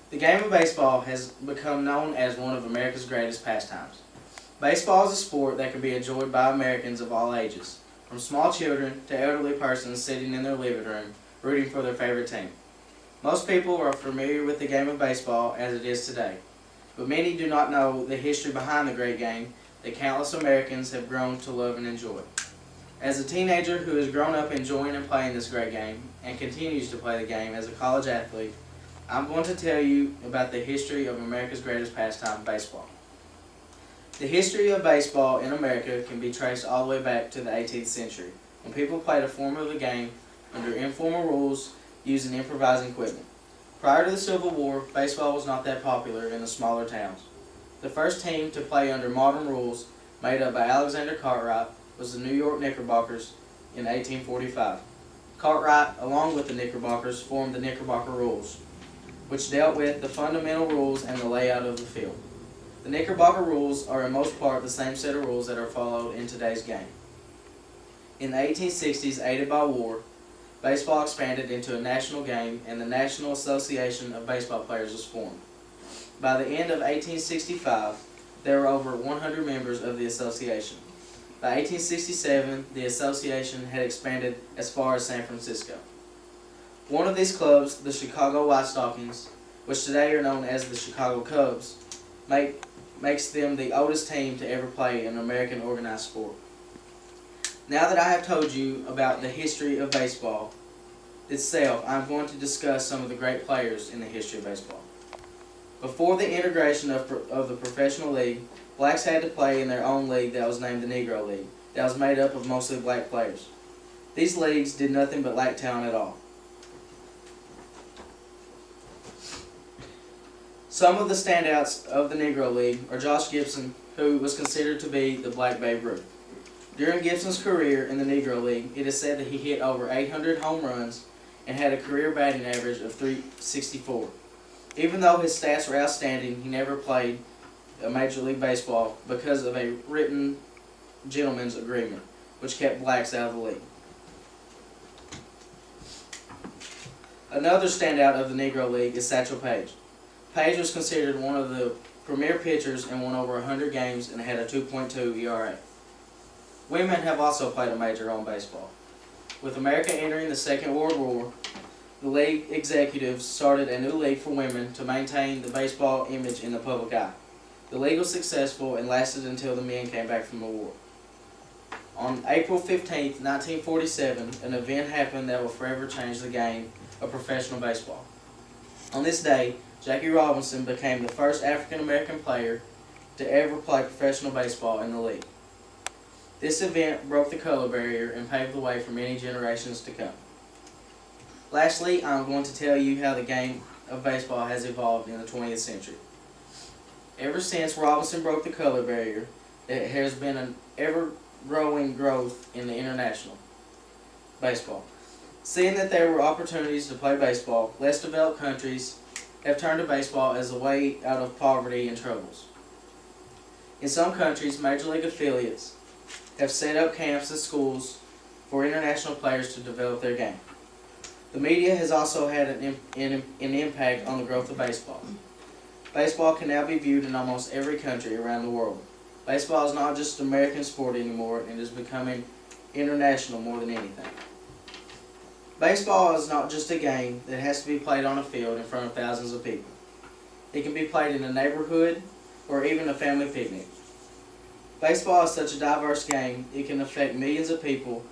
The game of baseball has become known as one of America's greatest pastimes. Baseball is a sport that can be enjoyed by Americans of all ages, from small children to elderly persons sitting in their living room rooting for their favorite team. Most people are familiar with the game of baseball as it is today, but many do not know the history behind the great game that countless Americans have grown to love and enjoy. As a teenager who has grown up enjoying and playing this great game and continues to play the game as a college athlete, I'm going to tell you about the history of America's greatest pastime, baseball. The history of baseball in America can be traced all the way back to the 18th century, when people played a form of the game under informal rules using improvising equipment. Prior to the Civil War, baseball was not that popular in the smaller towns. The first team to play under modern rules, made up by Alexander Cartwright, was the New York Knickerbockers in 1845. Cartwright, along with the Knickerbockers, formed the Knickerbocker Rules, which dealt with the fundamental rules and the layout of the field. The Knickerbocker Rules are in most part the same set of rules that are followed in today's game. In the 1860s, aided by war, baseball expanded into a national game and the National Association of Baseball Players was formed. By the end of 1865, there were over 100 members of the association. By 1867, the association had expanded as far as San Francisco. One of these clubs, the Chicago White Stockings, which today are known as the Chicago Cubs, makes them the oldest team to ever play an American organized sport. Now that I have told you about the history of baseball itself, I am going to discuss some of the great players in the history of baseball. Before the integration of the professional league, blacks had to play in their own league that was named the Negro League, that was made up of mostly black players. These leagues did nothing but lack talent at all. Some of the standouts of the Negro League are Josh Gibson, who was considered to be the Black Babe Ruth. During Gibson's career in the Negro League, it is said that he hit over 800 home runs and had a career batting average of .364. Even though his stats were outstanding, he never played a Major League Baseball because of a written gentleman's agreement, which kept blacks out of the league. Another standout of the Negro League is Satchel Paige. Paige was considered one of the premier pitchers and won over 100 games and had a 2.2 ERA. Women have also played a major role in baseball. With America entering the Second World War, the league executives started a new league for women to maintain the baseball image in the public eye. The league was successful and lasted until the men came back from the war. On April 15, 1947, an event happened that will forever change the game of professional baseball. On this day, Jackie Robinson became the first African American player to ever play professional baseball in the league. This event broke the color barrier and paved the way for many generations to come. Lastly, I'm going to tell you how the game of baseball has evolved in the 20th century. Ever since Robinson broke the color barrier, there has been an ever-growing growth in the international baseball. Seeing that there were opportunities to play baseball, less developed countries have turned to baseball as a way out of poverty and troubles. In some countries, Major League affiliates have set up camps and schools for international players to develop their game. The media has also had an impact on the growth of baseball. Baseball can now be viewed in almost every country around the world. Baseball is not just an American sport anymore, and is becoming international more than anything. Baseball is not just a game that has to be played on a field in front of thousands of people. It can be played in a neighborhood or even a family picnic. Baseball is such a diverse game, it can affect millions of people,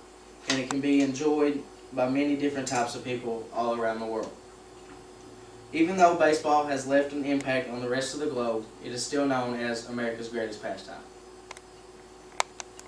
and it can be enjoyed by many different types of people all around the world. Even though baseball has left an impact on the rest of the globe, it is still known as America's greatest pastime.